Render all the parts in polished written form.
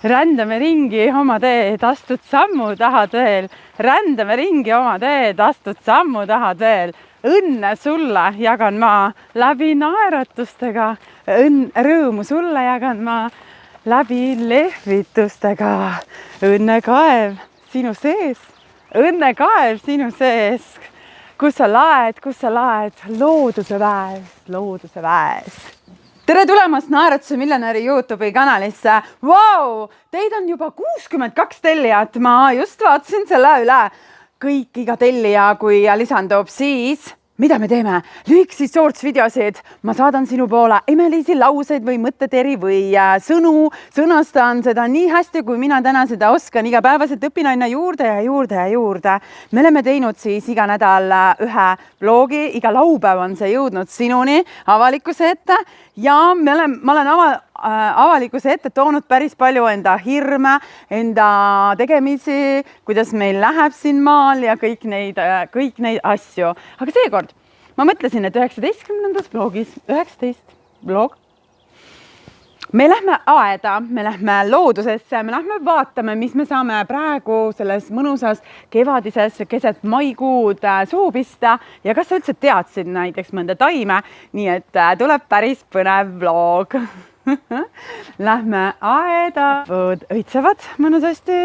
rändame ringi oma teed, astud sammu, tahad veel. Rändame ringi oma teed, astud sammu, tahad veel. Õnne sulle jagan ma läbi naeratustega. Rõõmu sulle jagan ma läbi lehvitustega. Õnnekaev sinu sees, õnnekaev sinu sees. Kus sa laed, looduse väes. Tere tulemast Naeratuse miljonäri YouTube'i kanalisse. Vau, teid on juba 62 tellijat. Ma just vaatasin selle üle. Kõik iga tellija, kui lisandub, siis mida me teeme? Lühikesi shorts videosid. Ma saadan sinu poole imelisi lauseid või mõtteteri või sõnu. Sõnastan seda nii hästi, kui mina täna seda oskan. Igapäevaselt õpin aina juurde ja juurde ja juurde. Me oleme teinud siis iga nädal ühe vlogi. Iga laupäev on see jõudnud sinuni avalikkuse ette. Ja ma olen avalikkuse ette toonud päris palju enda hirme, enda tegemisi, kuidas meil läheb siin maal ja kõik neid asju. Aga seekord ma mõtlesin, et 19. vlogis, 19 vlog, me lähme aeda, me lähme loodusesse, me lähme vaatame, mis me saame praegu selles mõnusas kevadises keset maikuud suhu pista ja kas sa üldse teadsid näiteks mõnda taime, nii et tuleb päris põnev vlog. Lähme aeda, õitsevad mõnusasti.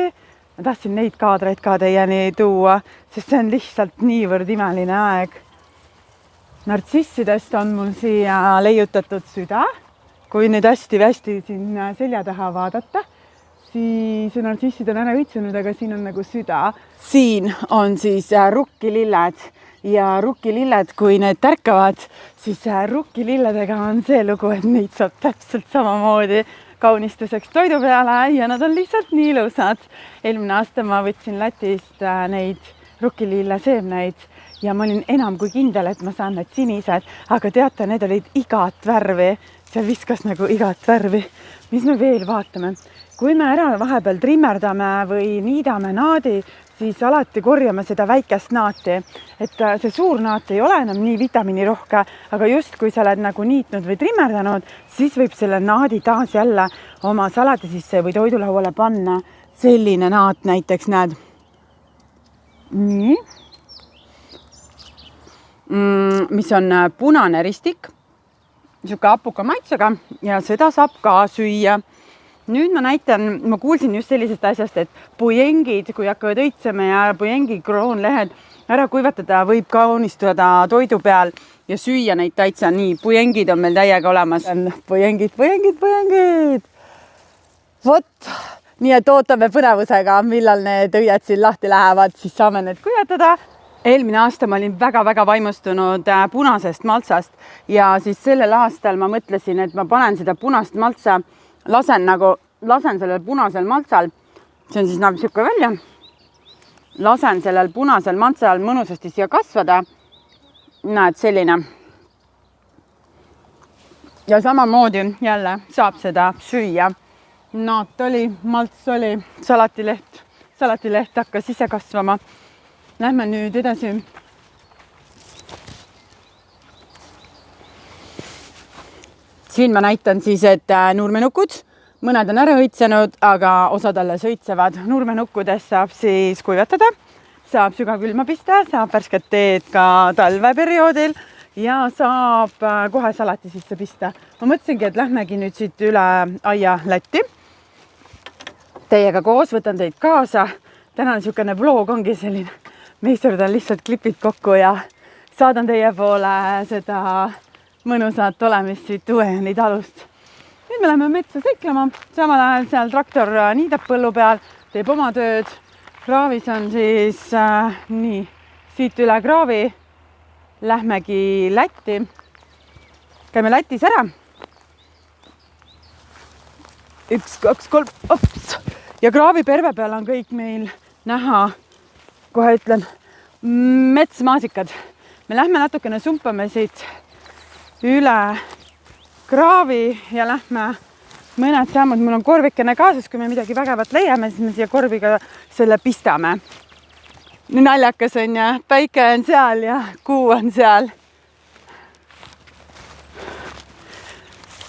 Ma tahtsin neid kaadreid ka teieni tuua, sest see on lihtsalt niivõrd imeline aeg. Nartsissidest on mul siia leiutatud süda. Kui nüüd hästi siin selja taha vaadata, siis nartsissid on ära õitsenud, aga siin on nagu süda. Siin on siis rukkililled ja rukkililled, kui need tärkavad, siis rukkililledega on see lugu, et neid saab täpselt samamoodi kaunistuseks toidu peale ja nad on lihtsalt nii ilusad. Eelmine aasta ma võtsin Lätist neid rukkilille seemneid ja ma olin enam kui kindel, et ma saan need sinised, aga teate, need olid igat värvi. See viskas nagu igat värvi. Mis me veel vaatame? Kui me ära vahepeal trimmerdame või niidame naadi, siis alati korjame seda väikest naati. Et see suur naat ei ole enam nii vitamiinirohke, aga just kui sa oled nagu niitnud või trimmerdanud, siis võib selle naadi taas jälle oma salati sisse või toidulauale panna. Selline naat näiteks näed. Nii. Mis on punane ristik. Niisugune apuka maitsega ja seda saab ka süüa. Nüüd ma kuulsin just sellisest asjast, et pujengid, kui hakkavad õitsema ja pujengi kroonlehed ära kuivatada, võib kaunistada toidu peal ja süüa neid täitsa nii. Pujengid on meil täiega olemas. Pujengid. Vot, nii et ootame põnevusega, millal need õied siin lahti lähevad, siis saame need kuivatada. Eelmine aasta ma olin väga vaimustunud punasest maltsast ja siis sellel aastal ma mõtlesin, et ma panen seda punast maltsa, lasen sellel punasel maltsal, see on siis näeb siuke välja, lasen sellel punasel maltsal mõnusasti siia kasvada, näed selline. Ja samamoodi jälle saab seda süüa. Naat oli, malts oli, salatileht hakkas ise kasvama. Lähme nüüd edasi. Siin ma näitan siis, et nurmenukud, mõned on ära õitsenud, aga osad alles õitsevad. Nurmenukkudest saab siis kuivatada, saab sügavkülma pista, saab värsket teed ka talveperioodil ja saab kohe salati sisse pista. Ma mõtlesingi, et lähmegi nüüd siit üle aia Lätti. Teiega koos võtan teid kaasa. Tänane niisugune vlog ongi selline. Meisterdan lihtsalt klipid kokku ja saadan teie poole seda mõnusat olemist siit Uuejani talust. Nüüd me läheme metsa seiklema, samal ajal seal traktor niidab põllu peal, teeb oma tööd. Kraavis on siis nii, siit üle kraavi lähmegi Lätti. Käime Lätis ära. 1, 2, 3, ops! Ja kraavi perve peal on kõik meil näha. Kohe ütlen, metsmaasikad. Me lähme natukene sumpame siit üle kraavi ja lähme mõned sammud. Mul on korvikene kaasas, kui me midagi vägevat leiame, siis me siia korviga selle pistame. Naljakas on ja päike on seal ja kuu on seal.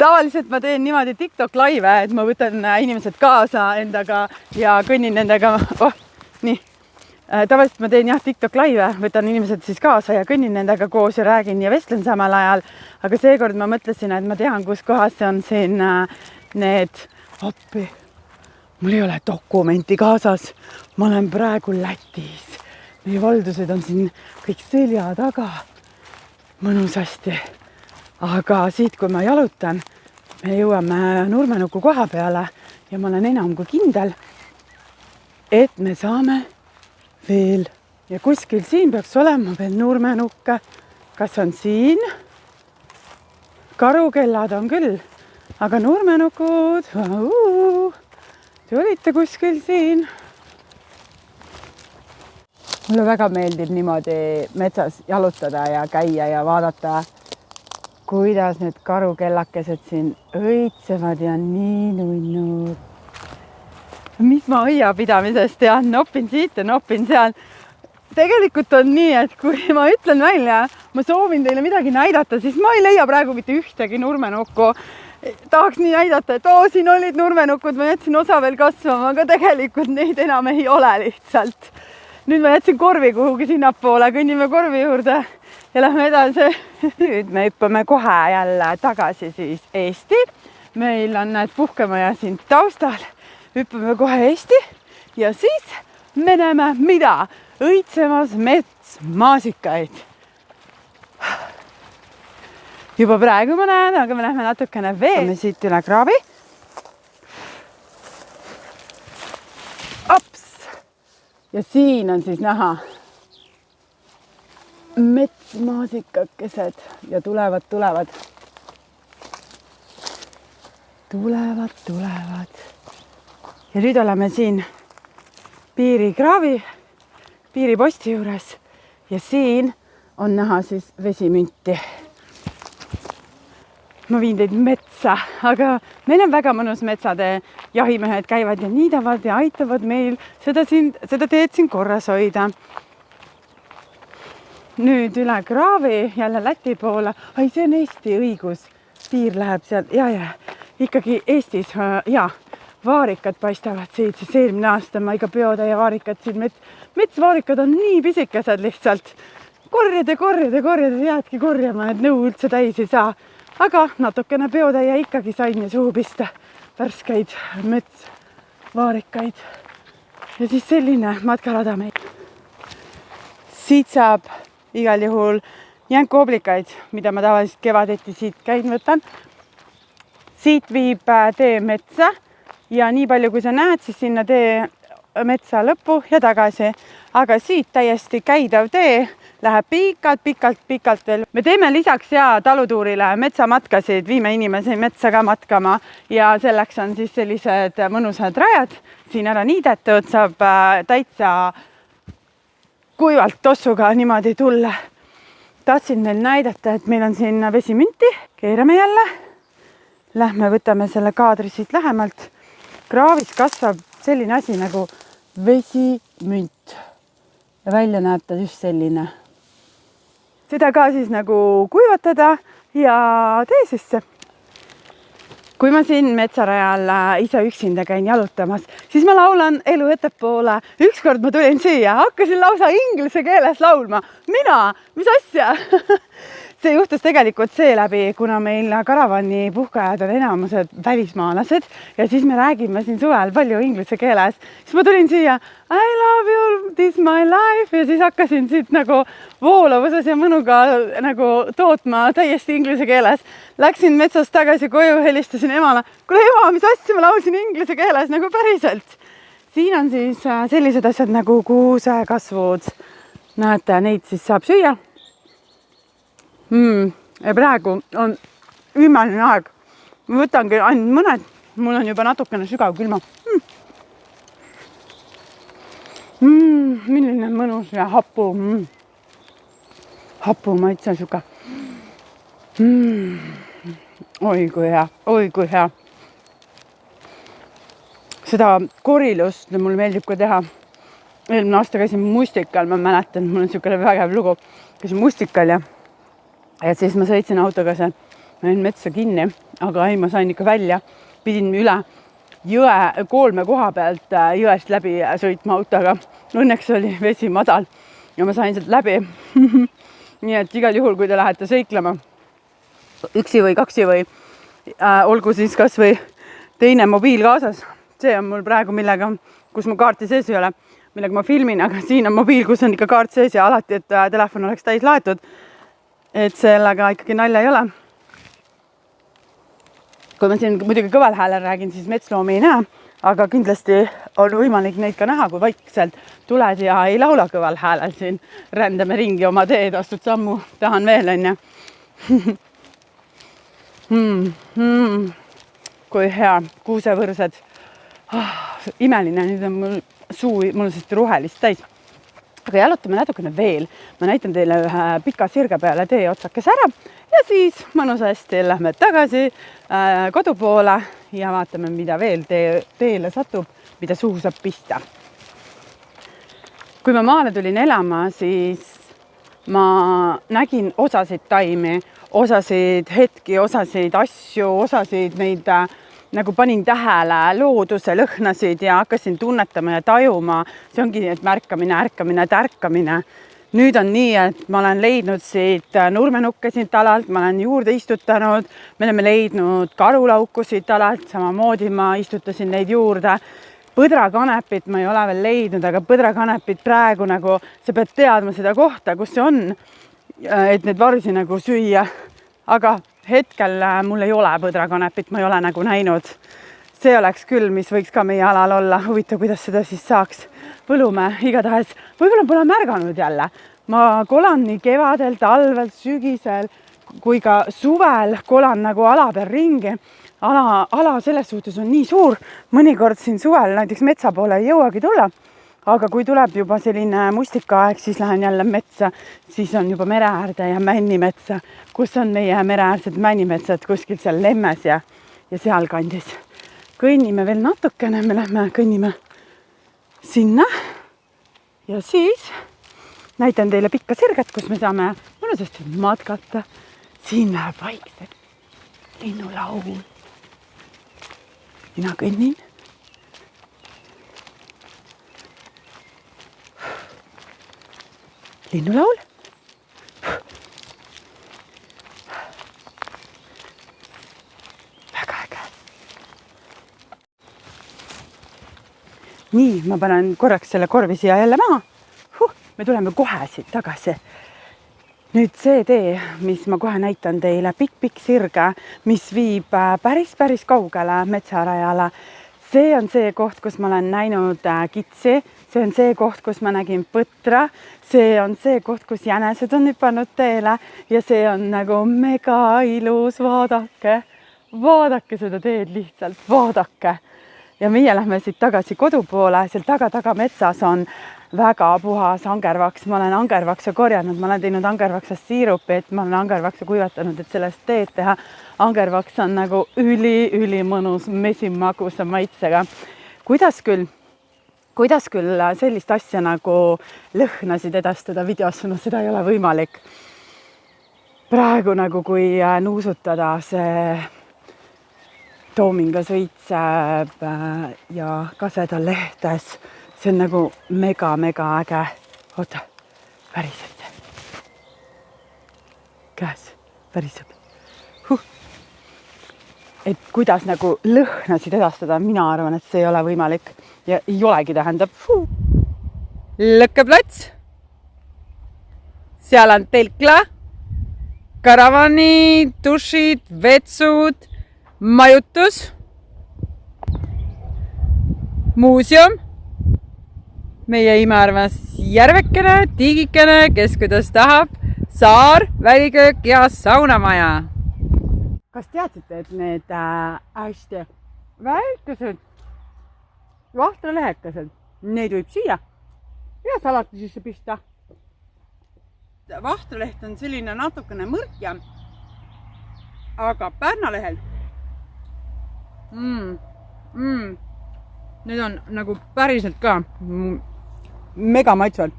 Tavaliselt ma teen niimoodi TikTok live, et ma võtan inimesed kaasa endaga ja kõnnin nendega. Nii. Tavaliselt ma teen TikTok live, võtan inimesed siis kaasa ja kõnnin nendega koos ja räägin ja vestlen samal ajal. Aga seekord ma mõtlesin, et ma tean, kus kohas see on siin need appi. Mul ei ole dokumenti kaasas. Ma olen praegu Lätis. Meie valdused on siin kõik selja taga. Mõnusasti. Aga siit, kui ma jalutan, me jõuame Nurmenuku koha peale ja ma olen enam kui kindel, et me saame veel. Ja kuskil siin peaks olema veel Nurmenukke. Kas on siin? Karukellad on küll, aga Nurmenukud, te olite kuskil siin. Mulle väga meeldib niimoodi metsas jalutada ja käia ja vaadata, kuidas need karukellakesed siin õitsevad ja nii nunnud. Mis ma õiapidamisest tean, nopin siit ja nopin seal. Tegelikult on nii, et kui ma ütlen välja, ma soovin teile midagi näidata, siis ma ei leia praegu mitte ühtegi nurmenukku. Tahaks nii näidata, et siin olid nurmenukud, ma jätsin osa veel kasvama, aga tegelikult neid enam ei ole lihtsalt. Nüüd ma jätsin korvi kuhugi sinnapoole, kõnnime korvi juurde. Ja lähme edasi. Nüüd me hüppame kohe jälle tagasi siis Eesti. Meil on need puhkemaja siin taustal. Hüppame kohe Eesti ja siis me näeme mida? Õitsemas metsmaasikaid. Juba praegu ma näen, aga me lähme natukene veel. Me siit üle kraavi. Ops! Ja siin on siis näha metsmaasikakesed ja tulevad. Ja nüüd oleme siin piiriposti juures ja siin on näha siis vesimünti. Ma viin teid metsa, aga meil on väga mõnus metsade. Jahimehed käivad ja niidavad ja aitavad meil seda teed siin korras hoida. Nüüd üle kraavi, jälle Läti poole. See on Eesti õigus. Piir läheb seal. Ja, ikkagi Eestis. Ja, vaarikad paistavad siit. Siis eelmine aasta ma iga peotäie vaarikad siin. Metsvaarikad on nii pisikesed lihtsalt. Korjade, jäädki korjama, et nõu üldse täis ei saa. Aga natukene peotäie ikkagi sain ja suhu pista. Värskeid metsvaarikaid. Ja siis selline matkarada meil. Siit saab igal juhul jänkuoblikaid, mida ma tavaliselt kevadeti siit käin võtan. Siit viib tee metsa ja nii palju kui sa näed, siis sinna tee metsa lõppu ja tagasi. Aga siit täiesti käidav tee läheb pikalt veel. Me teeme lisaks talutuurile metsamatkasid, viime inimesi metsa ka matkama ja selleks on siis sellised mõnusad rajad. Siin ära niidetud, saab täitsa kuivalt tossuga niimoodi tulla. Tahtsin meil näidata, et meil on siin vesimünti. Keerame jälle. Lähme võtame selle kaadri siit lähemalt. Kraavis kasvab selline asi nagu vesimünt. Ja välja näeb ta just selline. Seda ka siis nagu kuivatada ja tee sisse. Kui ma siin metsarajal ise üksinda käin jalutamas, siis ma laulan elu ettepoole. Ükskord ma tulin siia, hakkasin lausa inglise keeles laulma. Mina, mis asja? See juhtus tegelikult seeläbi, kuna meil karavani puhkajad on enamused välismaalased ja siis me räägime siin suvel palju inglise keeles. Siis ma tulin siia, I love you, this my life ja siis hakkasin siit nagu voolavuses ja mõnuga nagu tootma täiesti inglise keeles. Läksin metsast tagasi koju, helistasin emale. Kuule ema, mis asja ma laulsin inglise keeles nagu päriselt. Siin on siis sellised asjad nagu kuusekasvud. Näete, neid siis saab süüa. Ja praegu on ümmaline aeg. Ma võtangi ainult mõned. Mul on juba natukene sügav külma. Milline mõnus ja hapu. Hapu maitse süga. Oi kui hea. Seda korilust mul meeldib ka teha. Eelmine aasta käisin Mustikal, ma mäletan, mul on niisugune vägev lugu. Käisin Mustikal ja siis ma sõitsin autoga see ma jäin metsa kinni, aga ei, ma sain ikka välja, pidin üle jõe kolme koha pealt jõest läbi sõitma autoga. Õnneks oli vesi madal ja ma sain sealt läbi. Nii et igal juhul, kui te lähete seiklema üksi või kaksi või olgu siis kas või teine mobiil kaasas, see on mul praegu millega, kus mu kaarti sees ei ole, millega ma filmin, aga siin on mobiil, kus on ikka kaart sees ja alati, et telefon oleks täis laetud. Et sellega ikkagi nalja ei ole. Kui ma siin muidugi kõval häälel räägin, siis metsloomi ei näe, aga kindlasti on võimalik neid ka näha, kui vaikselt tuled ja ei laula kõval häälel siin. Rändame ringi oma teed, astud sammu, tahan veel, on ju. Kui hea, kuusevõrsed. Imeline, nüüd on mul suu, mul on sest rohelist täis. Aga jalutame natukene veel. Ma näitan teile ühe pika sirge peale tee otsakes ära ja siis mõnusasti lähme tagasi kodu poole ja vaatame, mida veel teele satub, mida suhu saab pista. Kui ma maale tulin elama, siis ma nägin osasid taimi, osasid hetki, osasid asju, osasid neid nagu panin tähele looduse lõhnasid ja hakkasin tunnetama ja tajuma. See ongi et märkamine, ärkamine, tärkamine. Nüüd on nii, et ma olen leidnud siit nurmenukke siit alalt, ma olen juurde istutanud, me oleme leidnud karulauku siit alalt, samamoodi ma istutasin neid juurde. Põdrakanepit ma ei ole veel leidnud, aga põdrakanepit praegu nagu sa pead teadma seda kohta, kus see on, et need varsi nagu süüa. Aga hetkel mul ei ole põdrakanepit, ma ei ole nagu näinud. See oleks küll, mis võiks ka meie alal olla. Huvitav, kuidas seda siis saaks. Põlume igatahes. Võib-olla pole märganud jälle. Ma kolan nii kevadel, talvel, sügisel, kui ka suvel kolan nagu ala peal ringi. Ala selles suhtes on nii suur. Mõnikord siin suvel näiteks metsa poole ei jõuagi tulla. Aga kui tuleb juba selline mustikaaeg, siis lähen jälle metsa, siis on juba mereäärde ja männimetsa, kus on meie mereäärsed männimetsad kuskil seal Lemmes ja seal kandis. Kõnnime veel natukene, me lähme kõnnime sinna ja siis näitan teile pikka sirget, kus me saame mõnusasti matkata. Siin läheb vaikselt linnulaul. Mina kõnnin. Linnulaul. Väga äge. Nii, ma panen korraks selle korvi siia jälle maha. Me tuleme kohe siit tagasi. Nüüd see tee, mis ma kohe näitan teile, pikk sirge, mis viib päris kaugele metsarajale. See on see koht, kus ma olen näinud kitsi. See on see koht, kus ma nägin põtra. See on see koht, kus jänesed on hüpanud teele. Ja see on nagu mega ilus, vaadake. Vaadake seda teed lihtsalt, vaadake. Ja meie lähme siit tagasi kodu poole. Seal taga metsas on väga puhas angervaks. Ma olen angervaksa korjanud. Ma olen teinud angervaksast siirupit. Ma olen angervaksa kuivatanud, et sellest teed teha. Angervaks on nagu üli mõnus mesimagusa maitsega. Kuidas küll sellist asja nagu lõhnasid edastada videos, no seda ei ole võimalik. Praegu nagu kui nuusutada see toominga sõitseb ja kasedal lehtes, see on nagu mega äge. Oota, päriselt. Käes, päriseb. Et kuidas nagu lõhnasid edastada, mina arvan, et see ei ole võimalik. Ja ei olegi tähendab. Lõkkeplats. Seal on telkla, karavani, dušid, vetsud, majutus, muuseum, meie imearmas järvekene, tiigikene, kes kuidas tahab, saar, väliköök ja saunamaja. Kas teadsite, et need hästi väikesed vahtralehekesed, neid võib süüa ja salati sisse pista. Vahtraleht on selline natukene mõrkja, aga pärnalehel need on nagu päriselt ka mega maitsvad.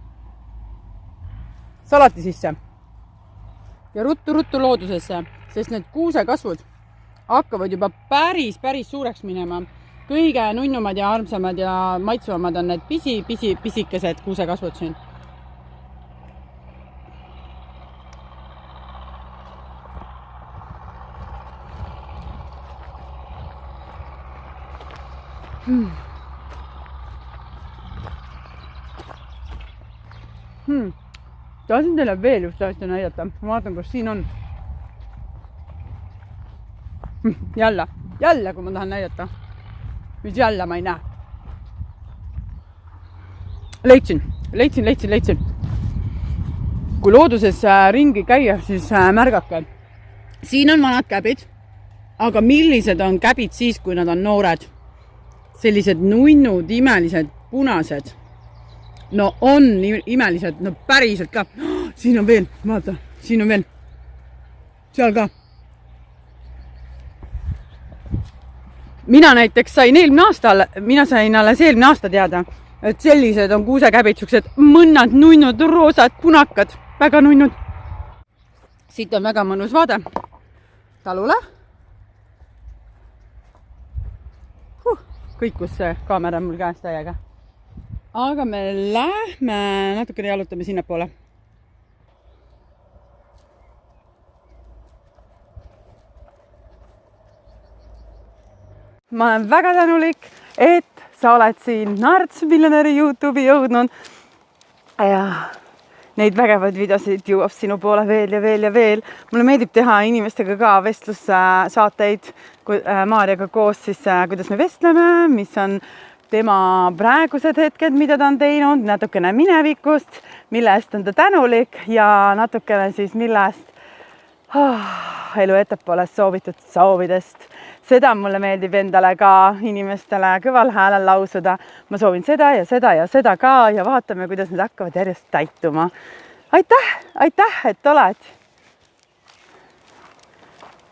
Salati sisse ja ruttu loodusesse. sest need kuusekasvud hakkavad juba päris suureks minema. Kõige nunnumad ja armsamad ja maitsvamad on need pisikesed kuusekasvud siin. Tahtsin teile veel just asja näidata. Ma vaatan, kus siin on. Jälle, kui ma tahan näidata. Mis jälle ma ei näe. Leidsin. Kui looduses ringi käia, siis märgake. Siin on vanad käbid, aga millised on käbid siis, kui nad on noored? Sellised nunnud, imelised, punased. No on imelised, no päriselt ka. Siin on veel, vaata, siin on veel. Seal ka. Mina näiteks sain alles eelmine aasta teada, et sellised on kuusekäbid, siuksed mõnnad, nunnud, roosad, punakad, väga nunnud. Siit on väga mõnus vaade talule. Kõikus see kaamera mul käest täiega. Aga me lähme, natukene jalutame sinna poole. Ma olen väga tänulik, et sa oled siin Narts Miljonäri YouTube'i jõudnud. Ja neid vägevaid videosid jõuab sinu poole veel ja veel. Mulle meeldib teha inimestega ka vestlussaateid Maarjaga koos, siis kuidas me vestleme, mis on tema praegused hetked, mida ta on teinud, natukene minevikust, mille eest on ta tänulik ja natukene siis millest elu ettepoole soovitud soovidest. Seda mulle meeldib endale ka inimestele kõval häälel lausuda. Ma soovin seda ja seda ka ja vaatame, kuidas need hakkavad järjest täituma. Aitäh, et oled.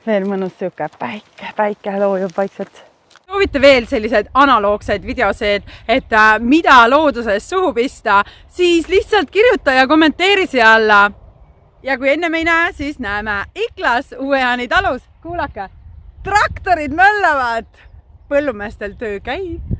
Veel mõnus siuke päike loojub vaikselt. Soovite veel sellised analoogseid videoseid, et mida looduses suhu pista, siis lihtsalt kirjuta ja kommenteeri siia alla. Ja kui enne me ei näe, siis näeme Iklas Uue-Jaani talus. Kuulake, traktorid möllavad, põllumeestel töö käib.